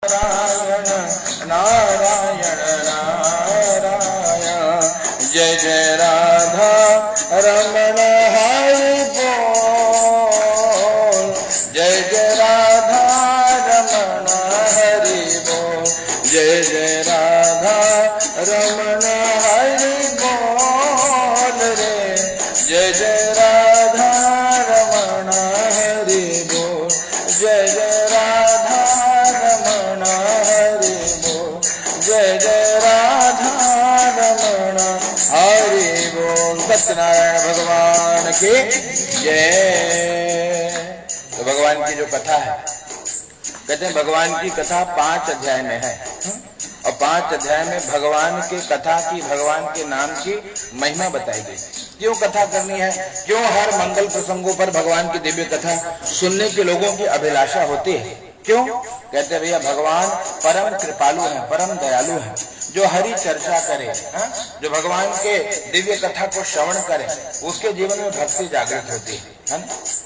नारायण नारायण नारायण जय जय राधा रमण हरि बोल। जय जय राधा रमण हरि बोल। जय जय राधा रमण हरि बोल रे। जय जय राधा रमण हरि बोल। जय जय राधा रमण हरि बोल। जय जय राधा रमण हरि बोल। सत्यनारायण भगवान की जय। तो भगवान की जो कथा है, कहते हैं भगवान की कथा 5 अध्याय में है और 5 अध्याय में भगवान के कथा की, भगवान के नाम की महिमा बताई गई। क्यों कथा करनी है, क्यों हर मंगल प्रसंगों पर भगवान की दिव्य कथा सुनने के लोगों की अभिलाषा होती है? क्यों? कहते भैया भगवान परम कृपालु हैं, परम दयालु हैं। जो हरि चर्चा करे, जो भगवान के दिव्य कथा को श्रवण करे, उसके जीवन में भक्ति जागृत होती है ना।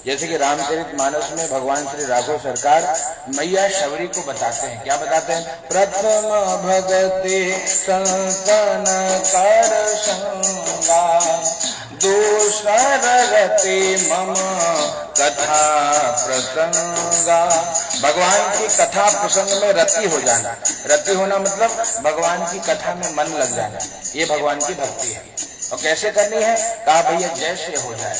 जैसे कि रामचरितमानस में भगवान श्री राघव सरकार मैया शबरी को बताते हैं। क्या बताते हैं? प्रथम भगति संतन कर संगा, दूसर रति मम कथा प्रसंगा। भगवान की कथा प्रसंग में रति हो जाना। रति होना मतलब भगवान की कथा में मन लग जाना। ये भगवान की भक्ति है। और कैसे करनी है? कहा भैया जैसे हो जाए,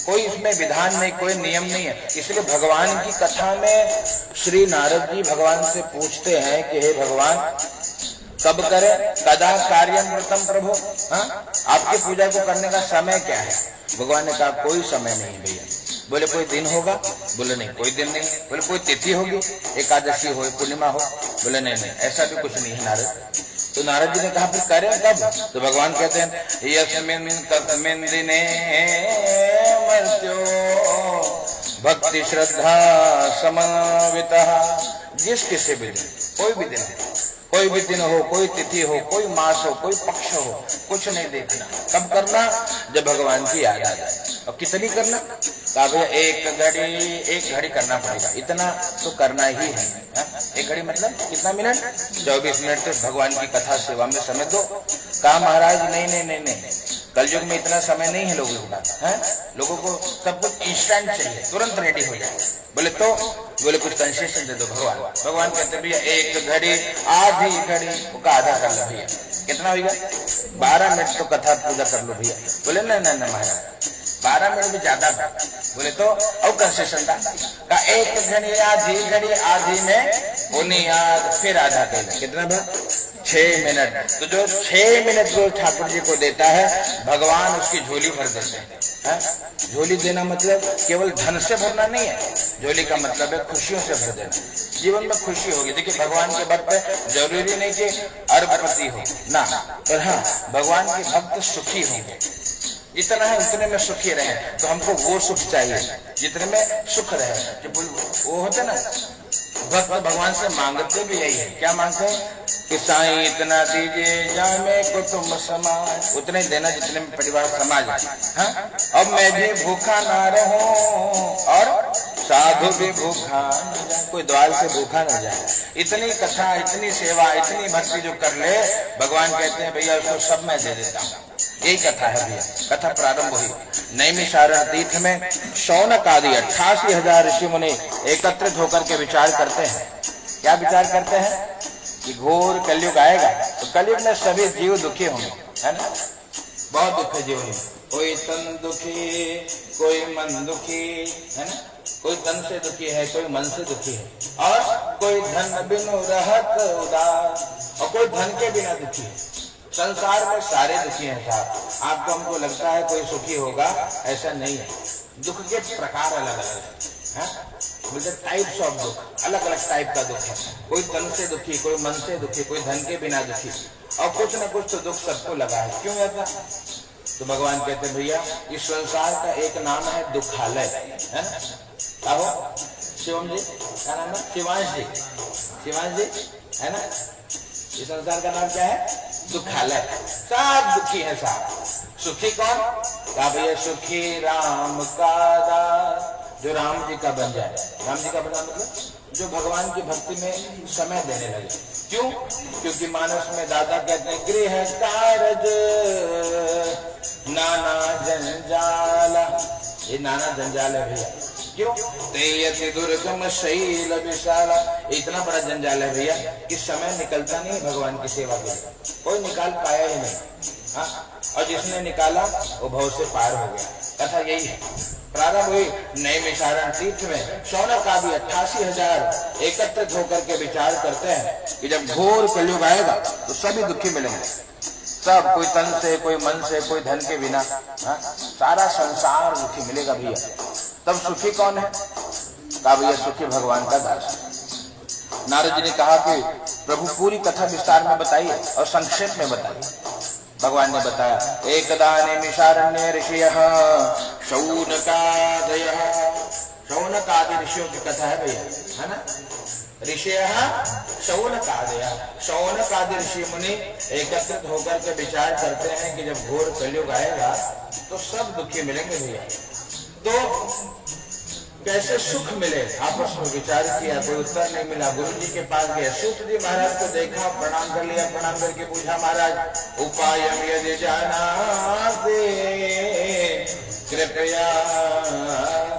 कोई इसमें विधान नहीं, कोई नियम नहीं है। इसलिए भगवान की कथा में श्री नारद जी भगवान से पूछते हैं कि हे भगवान, कब करें? कदा कार्यम व्रतम प्रभु। आपकी पूजा को करने का समय क्या है? भगवान ने कहा कोई समय नहीं भैया। बोले कोई दिन होगा? बोले नहीं कोई दिन नहीं। बोले कोई तिथि होगी, एकादशी हो, पूर्णिमा हो? बोले नहीं नहीं, ऐसा भी कुछ नहीं है नारद। तो नारद जी ने कहा फिर करें कब? तो भगवान कहते हैं यस्मिन् तस्मिन् दिने मर्त्यो भक्ति श्रद्धा समन्वितः। जिस किसी भी दिन, कोई भी दिन है, कोई भी दिन हो, कोई तिथि हो, कोई मास हो, कोई पक्ष हो, कुछ नहीं देखना। कब करना? जब भगवान की याद आ जाए। और कितनी करना? कहा भैया एक घड़ी करना पड़ेगा। इतना तो करना ही है। एक घड़ी मतलब कितना मिनट? 24 मिनट तक भगवान की कथा सेवा में समय दो। कहा महाराज नहीं नहीं नहीं नहीं, कलयुग में इतना समय नहीं है लोगों का। लोगों को सब कुछ इंस्टेंट चाहिए, तुरंत रेडी हो जाए। बोले तो? बोले कुछ कंसेशन दे दो भगवान। भगवान कहते भैया एक घड़ी, आधी घड़ी का आधा कर लो भैया। कितना होगा? 12 मिनट तो कथा पूजा कर लो भैया। बोले नहीं नहीं नहीं महाराज, 12 मिनट भी ज्यादा था। बोले तो और कंसेशन था? का एक घड़ी, आधी में उन्हीं याद, फिर आधा कर। कितना था? 6 मिनट। तो जो 6 मिनट जो ठाकुर जी को देता है, भगवान उसकी झोली भर देते हैं। झोली देना मतलब केवल धन से भरना नहीं है। झोली का मतलब है खुशियों से भर देना। जीवन में खुशी होगी। देखिए भगवान के भक्त जरूरी नहीं कि अरबपति हो ना, पर हाँ भगवान के भक्त सुखी होंगे। जितना है उतने में सुखी रहे। तो हमको वो सुख चाहिए जितने में सुख रहे। वो होते ना भक्त भगवान से मांगते भी यही है। क्या मांगते हैं? कि साईं इतना दीजिए जामे कुटुंब समाज। उतने देना जितने में परिवार समाज है। अब मैं भी भूखा ना रहूं और साधु भी भूखा न जाए, कोई द्वार से भूखा न जाए। इतनी कथा, इतनी सेवा, इतनी भक्ति जो कर ले, भगवान कहते हैं भैया उसको सब मैं दे देता हूँ। यही कथा है भैया। कथा प्रारंभ हुई नैमिषारण्य तीर्थ में। शौनक आदि 88,000 ऋषि मुनि एकत्रित होकर के विचार करते हैं। क्या विचार करते हैं? कि घोर कलयुग आएगा तो कलयुग में सभी जीव दुखी होंगे, है ना। बहुत दुख है जीवन में। कोई तन दुखी, कोई मन दुखी, है ना। कोई तन से दुखी है, कोई मन से दुखी है, और कोई धन बिनु रहत उदास, और कोई धन के बिना दुखी है। संसार में सारे दुखी हैं साहब। आपको हमको लगता है कोई सुखी होगा, ऐसा नहीं है। दुख के प्रकार अलग अलग है। बोलते टाइप्स ऑफ दुख, अलग अलग टाइप का दुख है। कोई तन से दुखी, कोई मन से दुखी, कोई धन के बिना दुखी, और कुछ न कुछ तो दुख सबको लगा है। क्यों ऐसा? तो भगवान कहते भैया इस संसार का एक नाम है दुखालय, है ना। आहो शिवम जी, क्या नाम है? शिवांश जी, शिवांश जी, है ना। इस संसार का नाम क्या है? दुखालय। सब दुखी है साहब। सुखी कौन? क्या भैया? सुखी राम का दास, जो राम जी का बन जाए। राम जी का बना मतलब जो भगवान की भक्ति में समय देने लगे। क्यों? क्योंकि मानस में दादा कहते हैं गृह कारज नाना जंजाल, ये नाना जंजाल है भैया। क्यों? तेयति दुर्गम शैल विशाला, इतना बड़ा जंजाल है भैया कि समय निकलता नहीं भगवान की सेवा के लिए, कोई निकाल पाया ही नहीं। हाँ, और जिसने निकाला वो भव से पार हो गया। कथा यही है। प्रारंभ हुई नैमिषारण्य तीर्थ में। शौनक आदि 88,000 एकत्रित होकर के विचार करते हैं कि जब घोर कलयुग आएगा तो सभी दुखी मिलेंगे, सब, कोई तन से, कोई मन से, कोई धन के बिना। हाँ? सारा संसार दुखी मिलेगा भैया। तब सुखी कौन है? कहा भैया सुखी भगवान का दास। नारद जी ने कहा कि प्रभु पूरी कथा विस्तार में बताइए और संक्षेप में बताइए। भगवान ने बताया, एकदा नैमिषारण्ये ऋषयः शौनकादयः, शौनकादि ऋषियों की कथा है भैया, है ना। ऋषयः शौनकादयः, शौनकादि ऋषि मुनि एकत्रित होकर के विचार करते हैं कि जब घोर कलयुग आएगा तो सब दुखी मिलेंगे भैया, तो कैसे सुख मिले। आपस में विचार किया, कोई उत्तर नहीं मिला। गुरु जी के पास गए, सूत जी महाराज को देखा, प्रणाम कर लिया, प्रणाम करके पूछा, महाराज उपायम यदि जानाते कृपया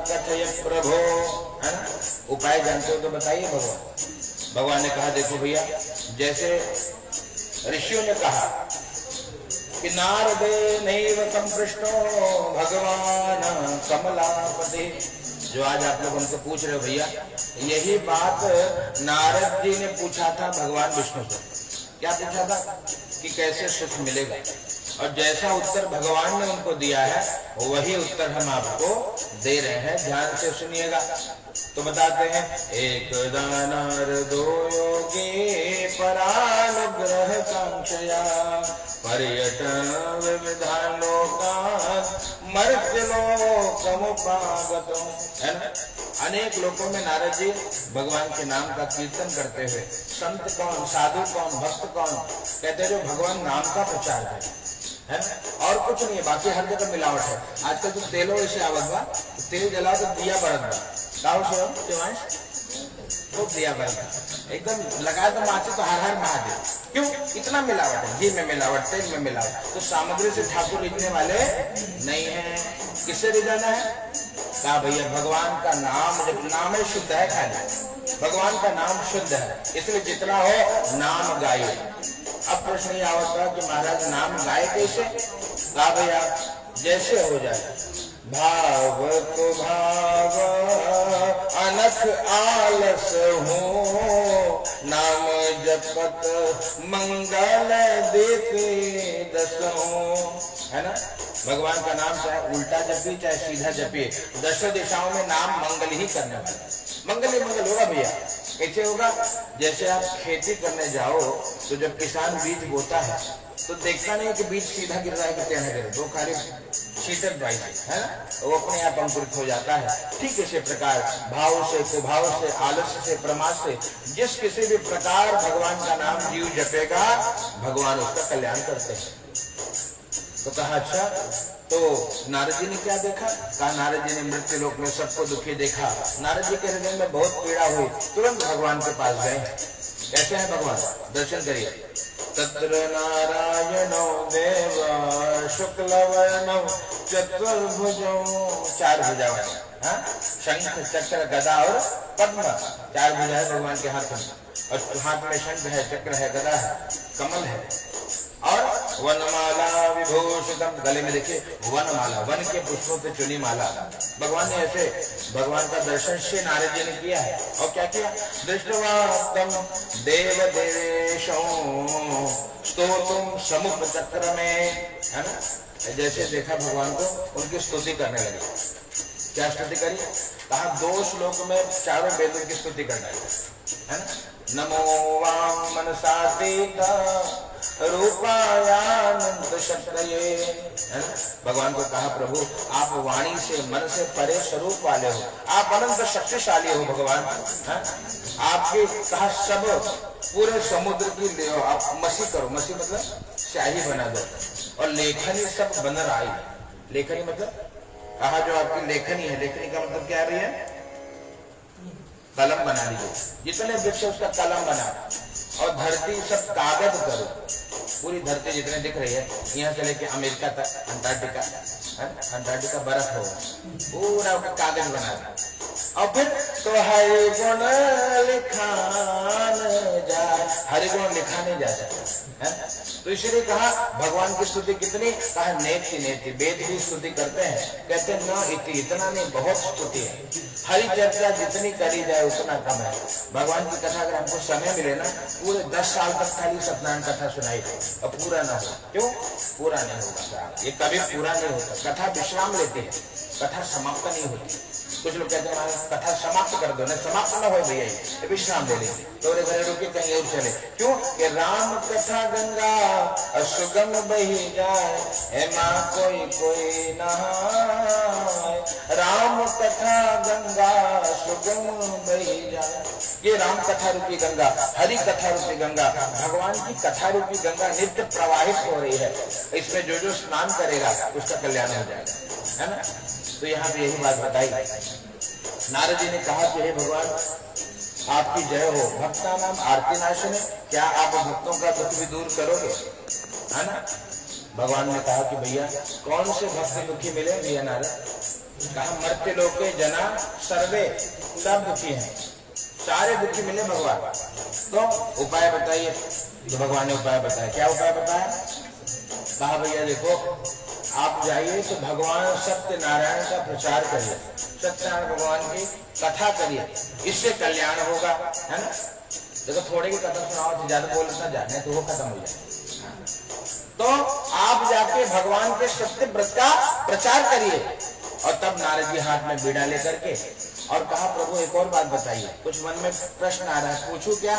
कथय प्रभो, है ना, उपाय जानते हो तो बताइए भगवान। भगवान ने कहा देखो भैया, जैसे ऋषियों ने कहा कि नारदे नैव संपृष्टो भगवान कमलापति, जो आज आप लोग हमसे पूछ रहे हो भैया, यही बात नारद जी ने पूछा था भगवान विष्णु से। क्या पूछा था? कि कैसे सुख मिलेगा, और जैसा उत्तर भगवान ने उनको दिया है वही उत्तर हम आपको दे रहे हैं, ध्यान से सुनिएगा। तो बताते हैं, एक नारदो योगी परानुग्रह कांक्षया पर्यटन विविधान लोकान् मर्त्यलोकमुपागतो, है ना। अनेक लोगों में नारद जी भगवान के नाम का कीर्तन करते हुए, संत कौन, साधु कौन, भक्त कौन, कहते हैं जो भगवान नाम का प्रचार करे, है ना, और कुछ नहीं है। बाकी हर जगह मिलावट है। आजकल तो तेलों ऐसे आवत बा, तेल जलाओ तो दिया बरत बा, तो दिया बरत एकदम लगा तो माचे तो हर हर महादेव। क्यों? इतना मिलावट है, घी में मिलावट, तेल में मिलावट। तो सामग्री से ठाकुर रिझने वाले नहीं है। किससे रिझाना है? कहा भैया भगवान का नाम, जब नाम शुद्ध है, खाली भगवान का नाम शुद्ध है, इसलिए जितना हो नाम गाइए। अब प्रश्न ये आवता कि महाराज नाम गाए कैसे? कहा भैया जैसे हो जाए, भाव को भाव अनख आलस हो, नाम जपत मंगल देते दसों, है ना। भगवान का नाम चाहे उल्टा जपिए चाहे सीधा जपिए, दसों दिशाओं में नाम मंगल ही करने वाला। मंगल ही मंगल होगा भैया। कैसे होगा? जैसे आप खेती करने जाओ तो जब किसान बीज बोता है तो देखता नहीं कि बीज सीधा गिर रहा है कि टेढ़ा गिर, दो खाली शीतल बाई है ना, वो अपने आप अंकुरित हो जाता है। ठीक इसी प्रकार भाव से, कुभाव से, आलस्य से, प्रमाद से, जिस किसी भी प्रकार भगवान का नाम जीव जपेगा भगवान उसका कल्याण करते हैं। तो कहा अच्छा, तो नारद जी ने क्या देखा? कहा नारद जी ने मृत्यु लोक में सबको दुखी देखा। नारद जी के हृदय में बहुत पीड़ा हुई, तुरंत भगवान के पास गए। कैसे है भगवान? दर्शन करिए। तत्र नारायणो देव शुक्ल वर्णो चतुर्भुजो, चार भुजा वाले, हाँ, शंख चक्र गदा और पद्म, चार भुजा है भगवान के हाथ में, और हाथ में शंख है, चक्र है, गदा है, कमल है, और वनमाला विभूषितम, गले में देखिए वनमाला, वन के पुष्पों पे चुनी माला। भगवान ने ऐसे भगवान का दर्शन श्री नारद जी ने किया है। और क्या किया? दृष्टवा तम देव देवेशो स्तोतुम समुप चक्र में, है ना। जैसे देखा भगवान को, उनकी स्तुति करने लगे। क्या स्तुति करी? कहा दो श्लोक में चारों वेदों की स्तुति करना है ना। नमो वाम मनसातीता रूपायानंद शक्तये, है ना। भगवान को कहा प्रभु आप वाणी से, मन से परे स्वरूप वाले हो, आप अनंत शक्तिशाली हो भगवान, है। आपके कहा सब पूरे समुद्र की ले आप मसी करो, मसी मतलब स्याही बना दो, और लेखनी सब बन आई। लेखनी मतलब कहा जो आपकी लेखनी है, लेखनी का मतलब क्या है भैया? कलम बना लीजिए, जितने वृक्ष उसका कलम बना, और धरती सब कागज करो, पूरी धरती जितने दिख रही है, यहाँ से लेके अमेरिका तक, अंटार्कटिका बर्फ होगा, पूरा कागज बना दो। और फिर तो हरि गुण लिखान जाए, हरि गुण लिखा नहीं जा सकता है। तो इसलिए कहा भगवान की स्तुति कितनी, कहा नेति नेति, वेद भी स्तुति करते हैं, कहते हैं न इति, इतना नहीं, बहुत स्तुति है। हरि चर्चा जितनी करी जाए उतना कम है। भगवान की कथा अगर हमको समय मिले ना, पूरे 10 साल तक खाली सत्यनारायण कथा सुनाई और पूरा ना हो, क्यों पूरा नहीं होगा, ये कभी पूरा नहीं होता। कथा विश्राम लेती है, कथा समाप्त नहीं होती। कुछ लोग कहते हैं कथा समाप्त कर दो, नहीं समाप्त ना हो भैया, ये विश्राम ले लेंगे, थोड़े घरे रुके कहीं और चले, क्यों कि राम कथा गंगा सुगम बही जाए, एमा कोई कोई नहाए, राम कथा गंगा सुगम बही जाए। ये राम कथा रूपी गंगा, हरि कथा रूपी गंगा, भगवान की कथा रूपी गंगा नित्य प्रवाहित हो रही है। इसमें जो जो स्नान करेगा उसका कल्याण हो जाएगा, है ना। तो यहाँ पे यही बात बताई। नारद जी ने कहा कि हे भगवान आपकी जय हो, भक्ता नाम आरती नाशने, क्या आप भक्तों का दुख भी दूर करोगे, है ना। भगवान ने कहा कि भैया कौन से भक्त दुखी मिले भैया नारद, कहा मर्त्य लोके जना सर्वे, सब दुखी हैं, सारे दुखी मिले भगवान। तो उपाय बताइए, तो भगवान ने उपाय बताया। क्या उपाय बताया, कहा भैया देखो आप जाइए तो भगवान सत्यनारायण का प्रचार करिए, सत्यनारायण भगवान की कथा करिए, इससे कल्याण होगा, है ना। देखो थोड़े की कथा सुनाओ तो ज्यादा बोलना जाने तो वो खत्म हो जाए। तो आप जाके भगवान के सत्य व्रत का प्रचार करिए। और तब नारद जी हाथ में बीड़ा लेकर के और कहा प्रभु एक और बात बताइए, कुछ मन में प्रश्न आ रहा है, पूछूं क्या।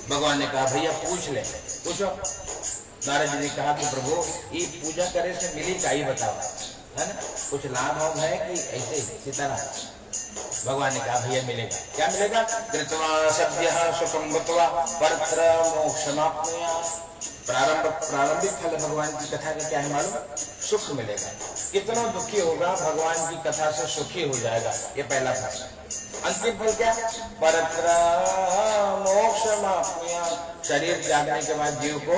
भगवान ने कहा भैया पूछ ले, पूछो। नारद जी ने कहा कि प्रभु ये पूजा करे से मिली क्या, ये बताओ, है ना, कुछ लाभ हो है कि ऐसे ही तरह। भगवान ने कहा भैया मिलेगा, क्या मिलेगा, कृत्वा सद्यः सुखं भुक्त्वा परत्र मोक्षमाप्नुयात्। प्रारंभिक फल भगवान की कथा का क्या है मालूम, सुख मिलेगा। कितना दुखी होगा भगवान की कथा से सुखी हो जाएगा, ये पहला फल। अंतिम फल क्या, परत्र मोक्षमाप्नुयात्, शरीर जागने के बाद जीव को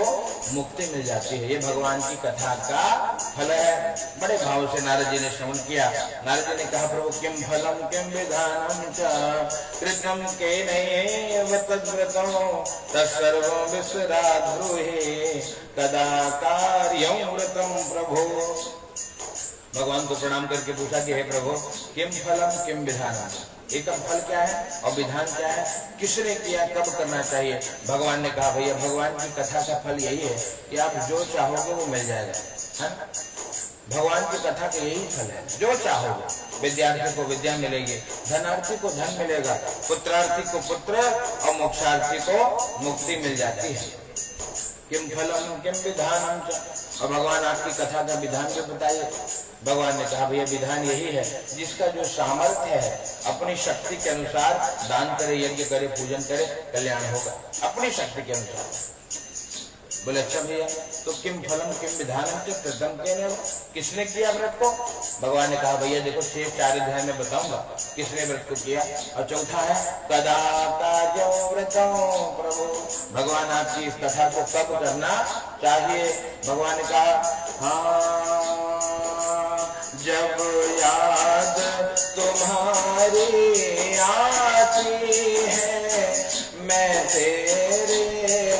मुक्ति मिल जाती है। ये भगवान की कथा का फल है। बड़े भाव से नारद जी ने श्रवण किया। नारद जी ने कहा प्रभु किम फलम किम विधानम च कृतम केनैव तद्व्रतं तत्सर्वं विस्मराद्ब्रूहि कदा कार्यं व्रतं प्रभु। भगवान को प्रणाम करके पूछा कि हे प्रभु किम फलम किम विधानम, एक फल क्या है और विधान क्या है, किसने किया, कब करना चाहिए। भगवान ने कहा भैया भगवान की कथा का फल यही है कि आप जो चाहोगे वो मिल जाएगा, है ना। भगवान की कथा का यही फल है, जो चाहोगे। विद्यार्थी को विद्या मिलेगी, धनार्थी को धन मिलेगा, पुत्रार्थी को पुत्र और मोक्षार्थी को मुक्ति मिल जाती है। किम फलम किम विधानम च, और भगवान आपकी कथा का विधान भी बताइए। भगवान ने कहा भैया विधान यही है, जिसका जो सामर्थ्य है अपनी शक्ति के अनुसार दान करे, यज्ञ करे, पूजन करे, कल्याण होगा अपनी शक्ति के अनुसार। बोले अच्छा भैया तो किम फलम किम विधानम च कृतम केन, किसने किया व्रत को। भगवान ने कहा भैया देखो शेष 4 अध्याय में बताऊंगा किसने व्रत को किया। और चौथा है कदा कार्यं व्रतं प्रभु, भगवान आपकी इस कथा को कब करना चाहिए। भगवान ने कहा हाँ जब याद तुम्हारी आती है मैं तेरे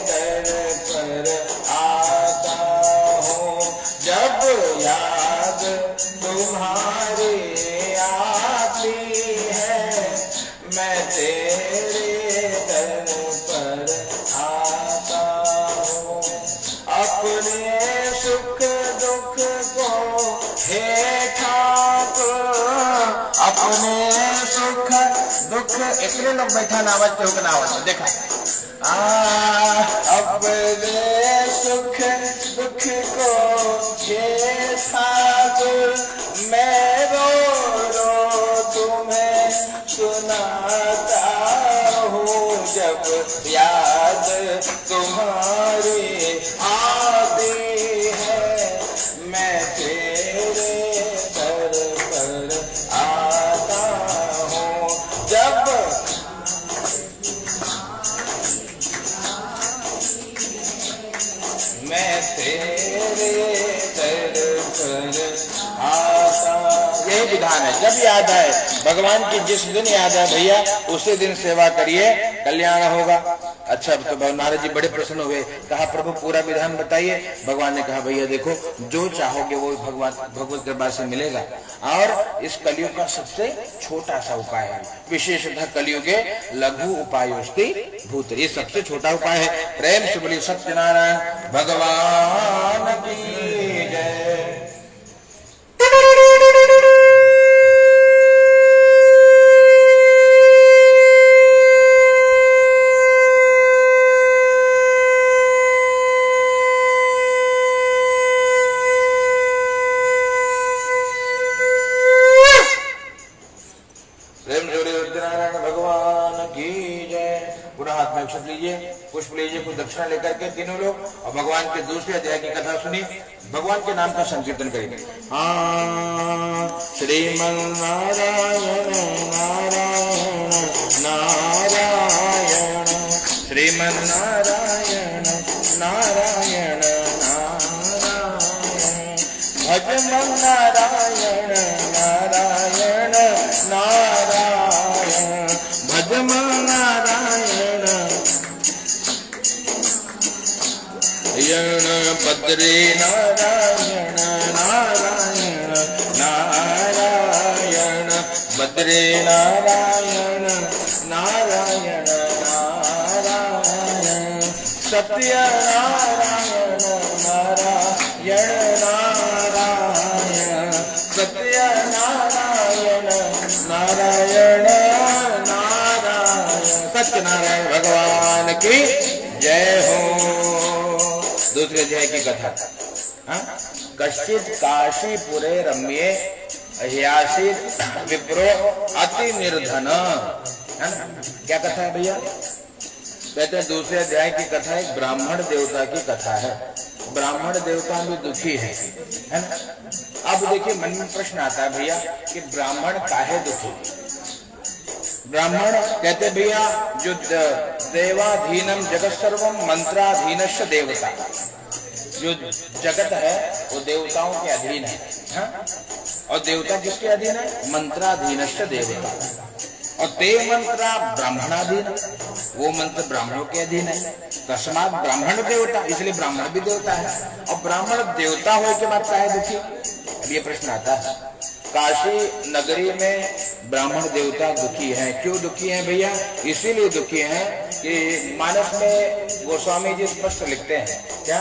दर पर आता हूँ, जब याद तुम्हारी आती है मैं तेरे दर पर आता हूँ। अपने सुख दुख को हे ठाकुर, अपने सुख दुख, इतने लोग बैठा ना आवाज के ना आवाज देखा अपने सुख दुख को हे ठाकुर मैं रो रो तुम्हें सुनाता हूँ, जब याद तुम्हारी आती है मैं तेरे दर पर आता हूँ, जब मैं तेरे दरबार आता। यही विधान है, जब याद आए भगवान की, जिस दिन याद आए भैया उसी दिन सेवा करिए, कल्याण होगा। अच्छा, तो नारद जी बड़े प्रसन्न हुए, कहा प्रभु पूरा विधान बताइए। भगवान ने कहा भैया देखो, जो चाहोगे वो भगवान भगवत कृपा से मिलेगा, और इस कलयुग का सबसे छोटा सा उपाय है, विशेषतः कलयुगे लघु उपायोस्ति भूत, ये सबसे छोटा उपाय है। प्रेम से बोलिए सत्यनारायण भगवान की जय। पुष्प लीजिए, कुछ दक्षिणा लेकर के तीनों लोग, और भगवान के दूसरे अध्याय की कथा सुनिए, भगवान के नाम का संकीर्तन करेंगे। श्रीमन नारायण नारायण नारायण, श्रीमन नारायण नारायण नारायण, भजमन नारायण नारायण नारायण, भजमन नारायण बद्री नारायण नारायण नारायण, बद्री नारायण नारायण नारायण, सत्य नारायण नारायण नारायण, सत्य नारायण नारायण नारायण, सत्यनारायण भगवान की जय हो। दूसरे अध्याय की कथा, कश्चित काशीपुरे रम्ये ह्यासीत विप्रो अति निर्धन, है ना। क्या कथा है भैया? कहते हैं दूसरे अध्याय की कथा एक ब्राह्मण देवता की कथा है। ब्राह्मण देवता भी दुखी है ना। अब देखिए मन में प्रश्न आता है भैया कि ब्राह्मण काहे दुखी? ब्राह्मण कहते भैया जो देवाधीनम जगत सर्वम मंत्राधीनश्च देवता, जो जगत है वो देवताओं के अधीन है, हा? और देवता किसके अधीन है? मंत्राधीनश्च देवता, और ते मंत्रा ब्राह्मणाधीन, वो मंत्र ब्राह्मणों के अधीन है। तस्मात् ब्राह्मण देवता, इसलिए ब्राह्मण भी देवता है। और ब्राह्मण देवता होने के बाद काहे दुखी? अब ये प्रश्न आता है। काशी नगरी में ब्राह्मण देवता दुखी हैं। क्यों दुखी हैं भैया? इसीलिए दुखी हैं कि मानस में गोस्वामी जी स्पष्ट लिखते हैं, क्या?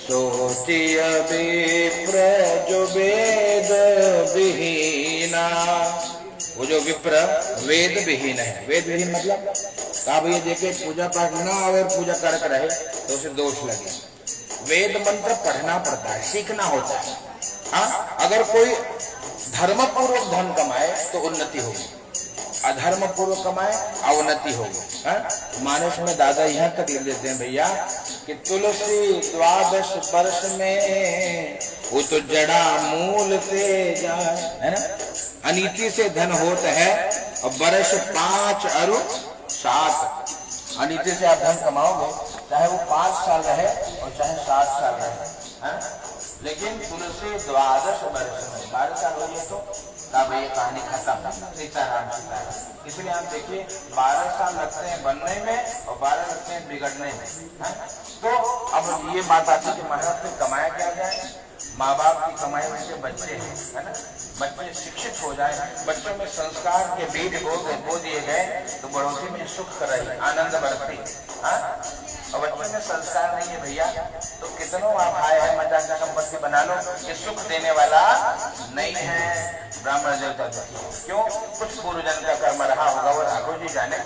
सोचिय विप्र जो वेद विहीना, वो जो विप्र वेद विहीन है। वेद विहीन मतलब कहा भैया देखे पूजा पाठ ना अगर पूजा करके रहे तो उसे दोष लगे। वेद मंत्र पढ़ना पड़ता है, सीखना होता है। हाँ, अगर कोई धर्म पूर्वक धन कमाए तो उन्नति होगी, अधर्म पूर्वक कमाए अवनति होगी। मानस में दादा यहाँ तक लिख देते हैं भैया कि तुलसी 12 वर्ष में वो तो जड़ा मूल से जाए, है ना। अनीति से धन होता है और वर्ष 5 और 7, अनीति से आप धन कमाओगे चाहे वो 5 साल रहे और चाहे 7 साल रहे, है। लेकिन तुलसी 12 वर्ष में 12 साल हो गए तो तब ये कहानी खत्म, सीताराम सीताराम। इसलिए आप देखिए 12 साल लगते हैं बनने में और 12 लगते हैं बिगड़ने में, है? तो अब ये बात आती है कि महाराज ने कमाया क्या जाए? माँ बाप की कमाई में से बच्चे हैं, है ना। बच्चे शिक्षित हो जाए, बच्चों में संस्कार के बीज बो दिए गए तो बढ़ोतरी में सुख कराई, आनंद बढ़ती। और बच्चों में संस्कार नहीं है भैया तो कितनों आप आए हैं मजाक का संपत्ति बना लो, ये सुख देने वाला नहीं है। ब्राह्मण देवता क्यों? कुछ पूर्वजन का कर्म रहा होगा, वो राघव जी जाने।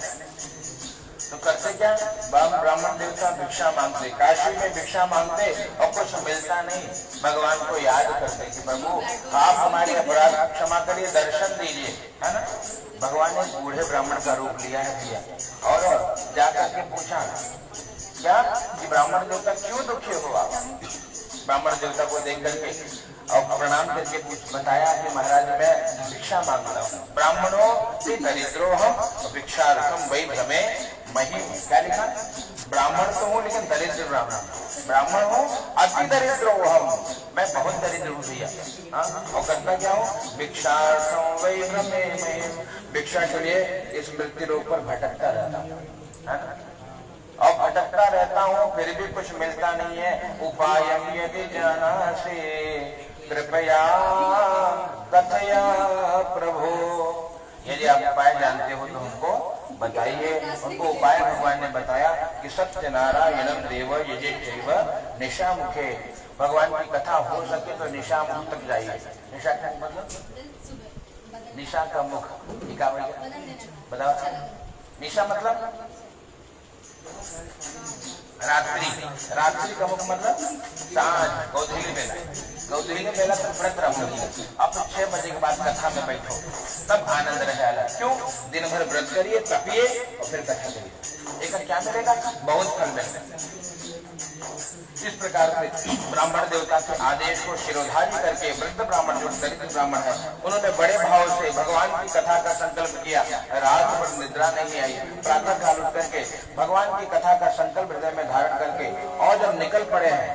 तो करते क्या? ब्राह्मण देवता भिक्षा मांगते, काशी में भिक्षा मांगते और कुछ मिलता नहीं, भगवान को याद करते कि प्रभु आप हमारे अपराध क्षमा करिए, दर्शन दीजिए, है ना। भगवान ने बूढ़े ब्राह्मण का रूप लिया है भैया, और जाकर के पूछा क्या कि ब्राह्मण देवता क्यों दुखी हुआ? ब्राह्मण देवता को देख करके और प्रणाम करके बताया कि महाराज मैं भिक्षा मांगता हूँ। ब्राह्मणों से दरिद्रो हम भिक्षार्थम वही भ्रमे महिम, क्या लिखा? ब्राह्मण तो हूँ लेकिन दरिद्र ब्राह्मण हूँ, अति दरिद्र हूँ हम, मैं बहुत दरिद्र हूँ भैया। और करता क्या हूँ? भिक्षार्थं वै भ्रमे महिम, भिक्षा के लिए इस मृत्यु लोक पर भटकता रहता हूँ, है ना? और भटकता रहता हूँ, फिर भी कुछ मिलता नहीं है। उपायं यदि जानासि कृपया कथया प्रभो, यदि आप उपाय जानते हो तो हमको बताइए। उनको उपाय भगवान ने बताया कि सत्यनारायणं देव यजेत्यैव निशामुखे, भगवान की कथा हो सके तो निशामुख तक जाइए। निशा का मतलब? निशा का मुख, क्या बताओ? निशा मतलब रात्रि, रात्रि का मुख मतलब सांझ, गौधीली मेला। गौधीली मेला तो व्रत रखोगे, अब 6 बजे के बाद कथा में बैठो, तब आनंद रहेगा। क्यों? दिन भर व्रत करिए, तपिए और फिर कथा करिए, एक क्या मिलेगा? बहुत फल मिलेगा। इस प्रकार से ब्राह्मण देवता के आदेश को शिरोधार्य करके वृद्ध ब्राह्मण, जो दरिद्र ब्राह्मण है, उन्होंने बड़े भाव से भगवान की कथा का संकल्प किया। रात भर निद्रा नहीं आई, प्रातः काल उठ करके भगवान की कथा का संकल्प हृदय में धारण करके, और जब निकल पड़े हैं,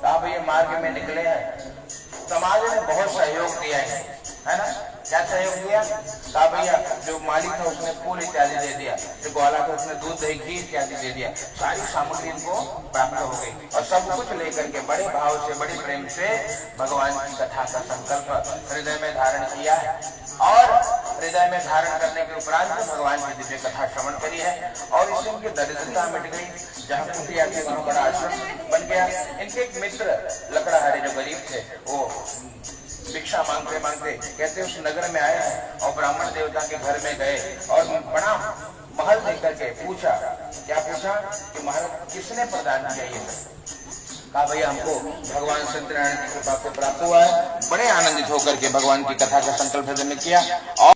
कहा भैया मार्ग में निकले हैं, समाज ने बहुत सहयोग दिया है ना? क्या सहयोग दिया? कहा भैया जो मालिक था उसने फूल इत्यादि दे दिया, जो ग्वाला था उसने दूध दही घी इत्यादि दे दिया, सारी सामग्री इनको प्राप्त हो गई। और सब कुछ लेकर के बड़े भाव से, बड़े प्रेम से भगवान की कथा का संकल्प हृदय में धारण किया है। और हृदय में धारण करने के उपरांत भगवान की दिव्य कथा श्रवण करी है, और इससे उनकी दरिद्रता मिट गई। जहाँ कुटिया के वहां बड़ा आश्रम बन गया। इनके एक मित्र लकड़ाहारे जो गरीब थे, वो भिक्षा मांगते मांगते कहते उस नगर में आए और ब्राह्मण देवता के घर में गए और बड़ा महल देख करके पूछा, क्या पूछा? कि महाराज किसने प्रदान किया ये सब? कहा भैया हमको भगवान सत्यनारायण की कृपा से प्राप्त हुआ है। बड़े आनंदित होकर के भगवान की कथा का संकल्प हृदय में किया। और